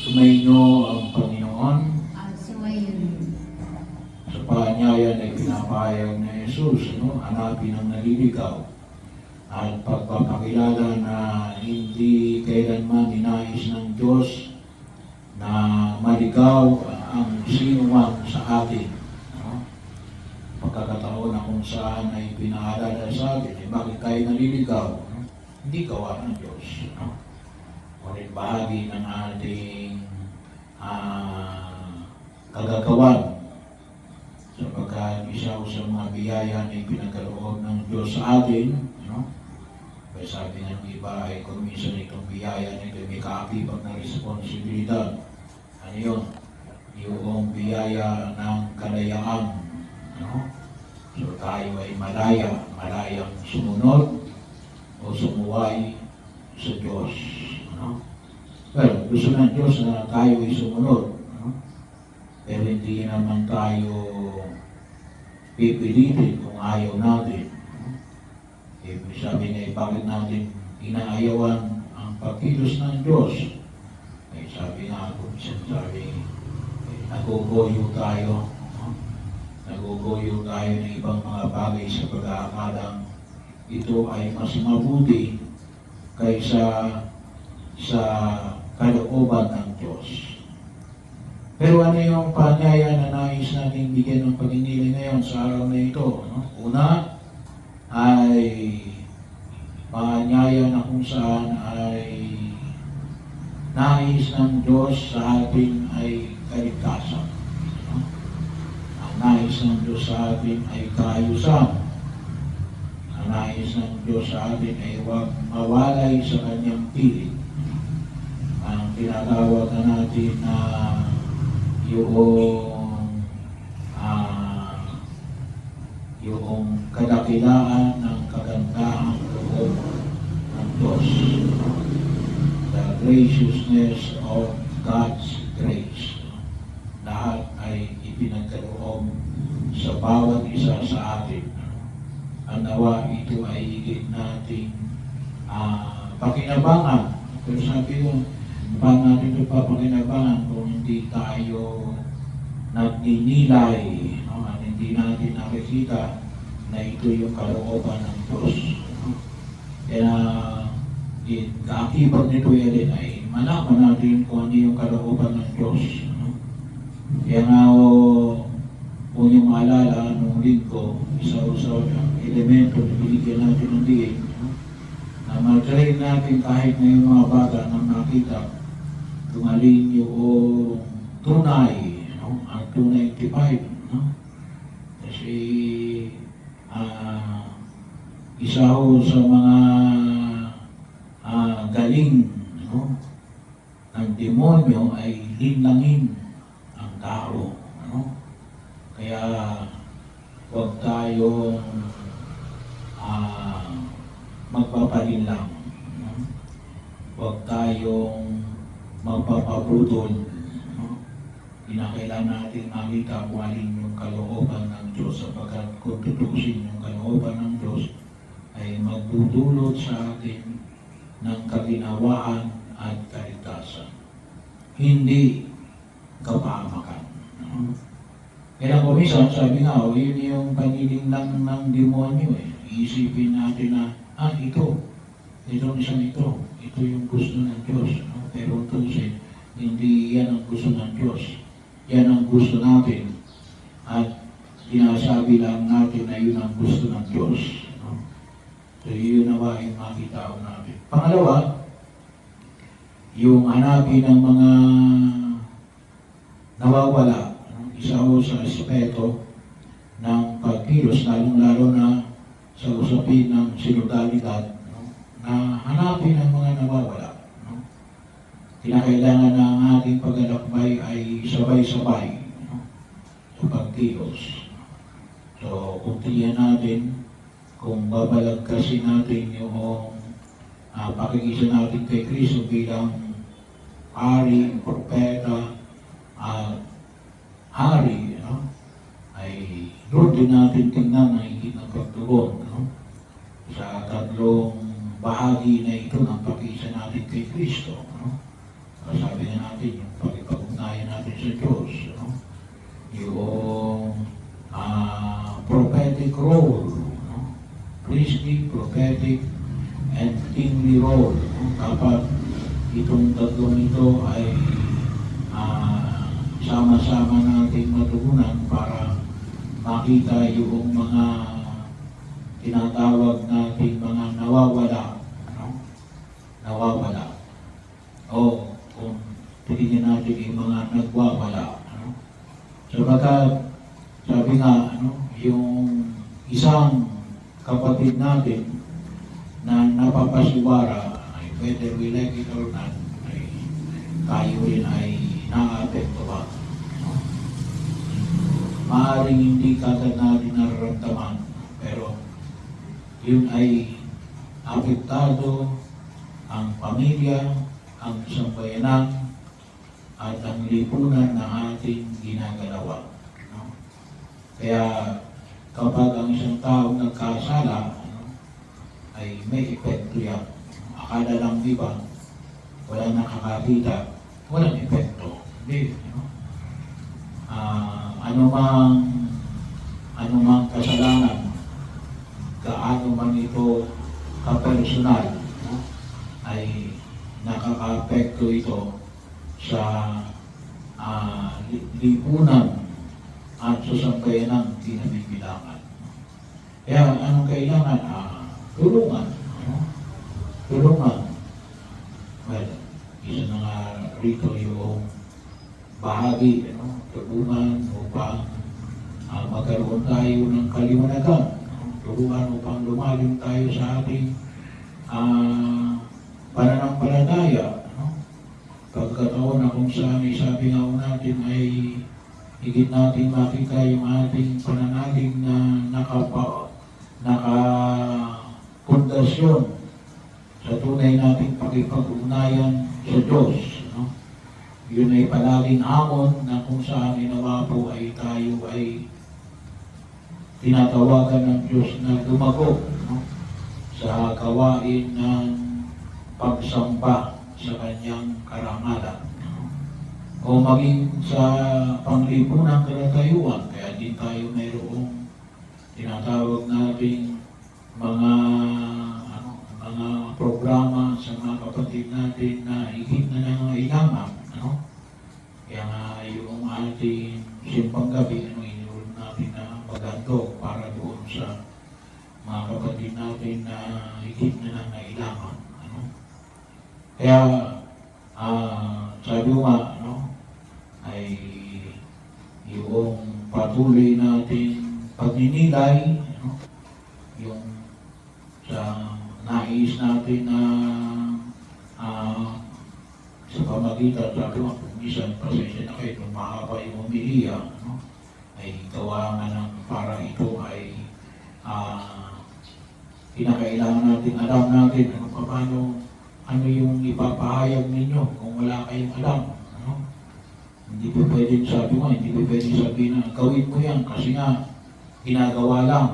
Sumainyo ang Panginoon. At sumayon. Sa paanyayan ay pinapahayag na Jesus, hanapin ang naliligaw at pagpapakilala na hindi kailanman ninais ng Diyos na maligaw ang sino man sa atin. Pagkakataon na kung saan ay pinaalala sa atin, bakit tayo naliligaw? Hindi gawa ng Diyos. Ngunit bahagi ng ating kagagawan, sapagkat isa sa mga biyaya na ipinagkaloob ng Diyos sa atin, kaya sabi ng iba ay kung minsan itong biyaya nito may kaakibag na responsibilidad. Ano yun? Yung biyaya ng kalayaan. So tayo ay malayang sumunod o sumuway sa Diyos. Well, gusto ng Diyos na tayo ay sumunod. Pero hindi naman tayo pipilitin kung ayaw natin. Ibig sabihin ay bakit natin inaayawan ang pagkilos ng Diyos? Ay sabi nga ako, nagugoyo tayo. Nagugoyo tayo ng ibang mga bagay sa pag-aakalang ito ay mas mabuti kaysa sa kalooban ng Diyos. Pero ano yung paanyaya na nais natin bigyan ng pag-inili ngayon sa araw na ito? Una ay paanyaya na kung saan ay nais ng Diyos sa atin ay kaligtasan. Ang nais ng Diyos sa atin ay kaayusan. Ang nais ng Diyos sa atin ay huwag mawalay sa kanyang piling. Ang tinatawag na natin na yung kadakilaan ng kagandahan loob ng Diyos. The graciousness of God's grace. Lahat ay ipinagkaloob sa bawat isa sa atin. Ang nawa ito ay higit nating pakinabangan. Pero sabi ko, paano natin ito papakinabangan kung hindi tayo nagninilay, at hindi natin nakikita na ito yung kalooban ng Diyos. Kaya kaakibag nito yan ay malaman natin kung ano yung kalooban ng Diyos. Kaya nga kung yung maalala nung linggo, isa-usaw ng elemento na binigyan natin ng diin, na mag-train natin kahit na yung mga bata na nakita tumalin yung tunay, ang tunay tipay. Kasi isa ho sa mga galing ng demonyo ay linlangin ang tao. Kaya huwag tayong magpapalinlang. Huwag tayong magpapabudol. Kinakailangan natin makita kung alin yung kalooban ng Diyos, sapagkat kung tutusin yung kalooban ng Diyos ay magdudulot sa atin ng kaginawaan at kaligtasan. Hindi kapahamakan. Kaya kung minsan, sabi nga, yun yung paniling lang ng demonyo. Iisipin natin na, itong isang ito yung gusto ng Diyos. Pero tusin, hindi yan ang gusto ng Diyos. Yan ang gusto natin. At sinasabi lang natin na yun ang gusto ng Diyos. So yun nawa yung makita natin. Pangalawa, yung hanapin ng mga nawawala. Isa ho sa aspeto ng pagkilos, lalong-lalo na sa usapin ng sinodalidad, na hanapin ang mga nawawala. Kinakailangan na ang ating paglalakbay ay sabay-sabay sa pagkilos. So, kung tiyan natin, kung babalagkasin natin yung pakikisa natin kay Kristo bilang hari, propeta, hari, ay doon din natin tingnan na higit ng pagtugon sa tatlong bahagi na ito ng pakikisa natin kay Kristo. Sabi nga natin, natin yung pag-ugnayan natin sa Diyos, no? Yung prophetic role, no? Priestly, prophetic, and kingly role. No? Kapag itong tatlong ito ay sama-sama nating matugunan para makita yung mga tinatawag nating mga nawawala, no? Nawawala. O kung tingin natin yung mga nagwawala, no? Sapagkat sabi nga, ano, yung isang kapatid natin na napapasiwara, ay whether we like it or not, ay tayo rin ay naapektuhan. No? Maaaring hindi kagad natin nararamdaman, pero yun ay apektado ang pamilya, ang sambayanan, at ang lipunan na ating ginagalawan. No? Kaya kapag ang isang tao nagkasala, ay may epekto yan. Akala lang iba, wala nakakakita, walang epekto. Hindi. No? Anumang kasalanan, gaano man ito kapersonal, no? Ay nakaka-apekto ito sa lipunan at sa sambayanang kinabibilangan. Kaya anong kailangan? Tulungan. No? Tulungan. Well, isa na nga rito yung bahagi, no? Tulungan upang magkaroon tayo ng kaliwanagan. No? Tulungan upang lumalim tayo sa ating pananampalataya. No? Pagkataon na kung saan sabi nga natin ay higit natin makita yung ating pananalig na nakapundasyon sa tunay nating pakipag-ugnayan sa Diyos. No? Yun ay palaging hamon na kung saan inawa po ay tayo ay tinatawagan ng Diyos na lumago, no? Sa gawain ng pagsamba sa kanyang karangalan. No? O maging sa panglipunang kalatayuan, kaya din tayo mayroong tinatawag nating mga programa sa mga kapatid natin na higit na nangailangan. Ano? Kaya nga yung ating simpang gabi, iniulit natin na magandog para doon sa mga kapatid natin na higit na nangailangan. Ano? Kaya sabi nga, ay yung patuloy natin pagninilay, yung sa nais natin na sa pamagitan, sabi mo, kung minsan, pasensya na kayo, kung mahaba yung umiliya, ay gawa nga ng para ito ay kinakailangan natin, alam natin ano yung ipapahayag ninyo kung wala kayong alam. Hindi po pwedeng sabi mo, hindi po pwedeng sabihin na gawin mo yan kasi nga ginagawa lang.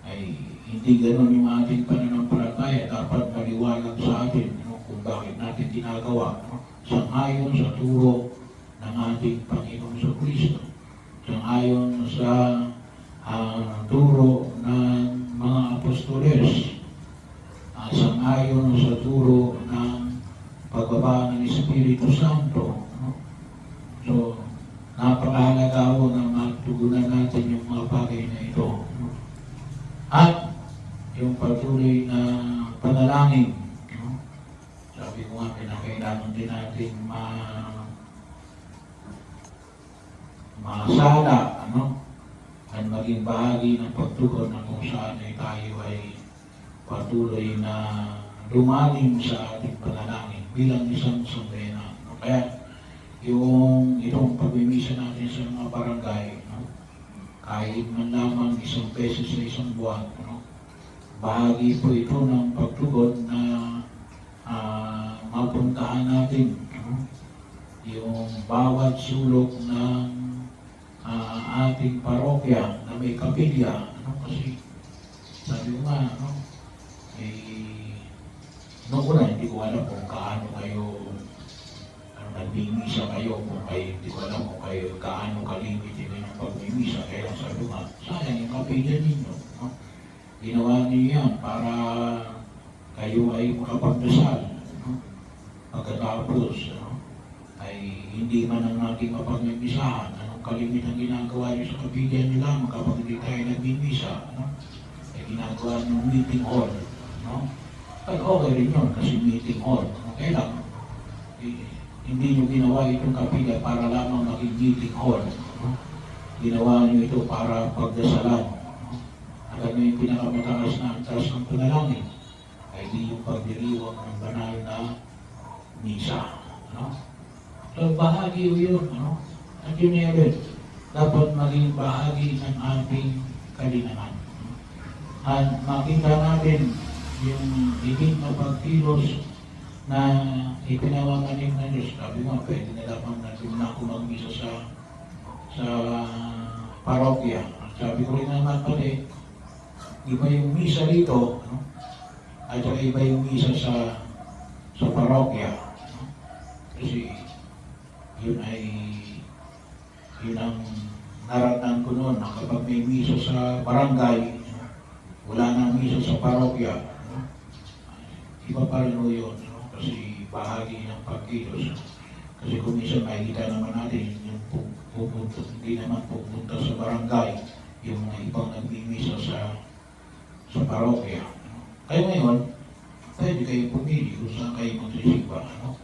Ay hindi ganoon yung ating pananampalataya. Dapat maliwanag sa atin kung bakit natin ginagawa. Sang-ayon sa turo ng ating Panginoon sa Kristo. Sang-ayon sa turo ng mga apostoles. Sang-ayon sa turo ng pagbaba ng Espiritu Santo. So, napakahalaga ho na matugunan natin yung mga bagay na ito. At yung patuloy na panalangin. Sabi ko nga, pinakailangan din natin masala, at maging bahagi ng pagtugon na kung saan ay tayo ay patuloy na lumalim sa ating panalangin bilang isang sambayanan. Kaya, yung itong pagmimisa natin sa mga barangay, kahit man lamang isang beses sa isang buwan, bahagi po ito ng pagtugon na mapuntahan natin yung bawat sulok ng ating parokya na may kapilya. Kasi sabi ko nga, noong una hindi ko alam kung kaano kayo nagmimisa kayo, kung kayo, hindi ko alam kung kayo gaano kalimit din ng pagmimisa, kaya sa luma, sayang yung kapilya ninyo. No? Ginawa niyo yan para kayo ay makapagdasal. No? Pagkatapos, no? Ay hindi man ang nating mapagmimisahan. Anong kalimit ang ginagawa niyo sa kapilya niyo lamang kapag hindi tayo nagmimisa? No? Ay ginagawa niyo meeting hall. No? Ay okay rin yun kasi meeting hall. Okay lang. Hindi nyo ginawa itong kapilya para lamang maging meeting hall. No? Ginawa nyo ito para pagdasalan. No? At ano yung pinakamataas na antas ng panalangin? Ay di yung pagdiriwang ng banal na misa. No? So bahagi yun. No? At yun yun, dapat maging bahagi ng ating kalinahan. No? At makita natin yung higit na pagkilos na ipinawagaling na Diyos. Sabi mo, pwede na lamang na ako magmisa sa parokya. Sabi ko rin naman pala, iba yung misa dito, no? At saka iba yung misa sa parokya. No? Kasi yun ang naratnan ko noon na kapag may misa sa barangay, wala nang misa sa parokya, no? Iba pa rin yun. Kasi bahagi ng pagkilos. Kasi kung minsan makikita naman natin yung pupunta, hindi naman pupunta sa barangay, yung mga ibang nagmimisa sa parokya. Kaya ngayon, pwede kayo pumili kung saan kayo magsisimba. No?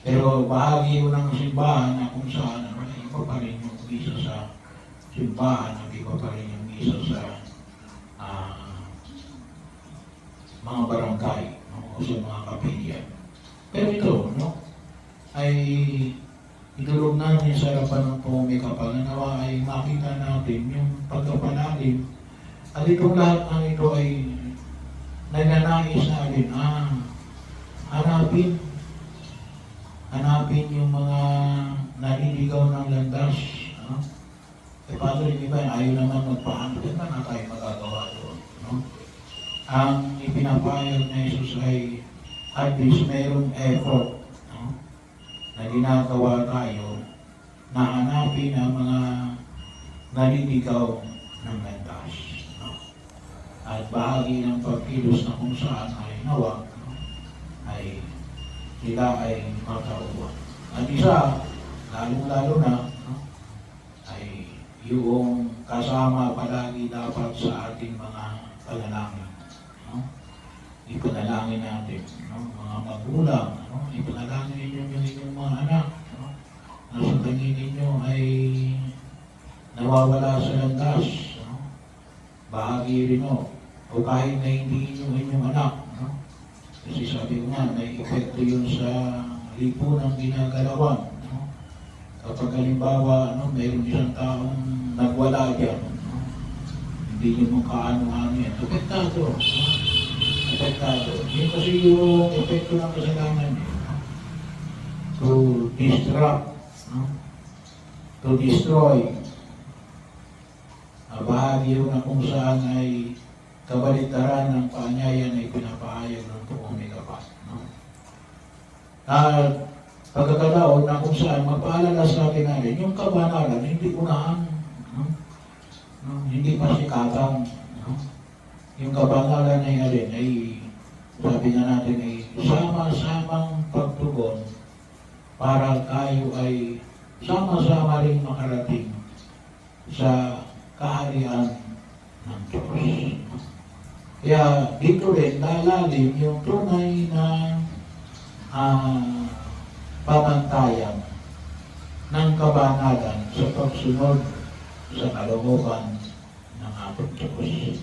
Pero bahagi yun ng simbahan na kung saan, iba pa rin yung misa sa simbahan, at iba pa rin yung misa sa mga barangay, no? O sa mga kapilya. Pero ito, no, ay idulog natin sa harapan ng pumikapal na nawa ay makita natin yung pagkapalalim. At itong lahat ng ito ay nagnanais natin, hanapin yung mga naliligaw ng landas. No? E paano rin iba, ayaw naman magpaano, di ba na tayo magagawa doon? No? Ang ipinapayag na Jesus ay at least mayroong effort, no? Na ginagawa tayo na hanapin ang mga naliligaw ng landas. No? At bahagi ng pagkilos na kung saan ay nawa, no? Ay sila ay matauwa. At isa, lalong-lalo na, no? Ay yung kasama palagi dapat sa ating mga panalangin. No? Ipanalangin natin, no? Mga magulang, no? Ipanalangin ninyo yung inyong mga anak, no? Na sa tingin ninyo ay nawawala sa landas, no? Bahagi rin, no? O kahit na hindi inyong anak, no? Kasi sabi ko nga, may epekto yun sa lipunang ginagalawan, no? Kapag halimbawa, no, mayroong isang taong nagwala dyan, no? Hindi nyo makaano-ano yan, epektado, no? Epektado. Yun kasi yung epekto ng kasalanan niya. To disrupt, no? To destroy. Bahagi yun na kung saan ay kabaliktaran ng paanyayan ay pinapahayag ng pumikapal. No? At pagkakataon na kung saan magpaalala sa atin natin, yung kabanalan, hindi unahan. No? No? Hindi pa sikatan. No? Yung kabanalan ay alin, ay sabi nga natin ay sama-samang pagtugon para tayo ay sama-sama rin makarating sa kaharian ng Diyos. Kaya dito rin lalalim yung tunay na pamantayan ng kabanalan sa pagsunod sa kalooban ng ating Diyos.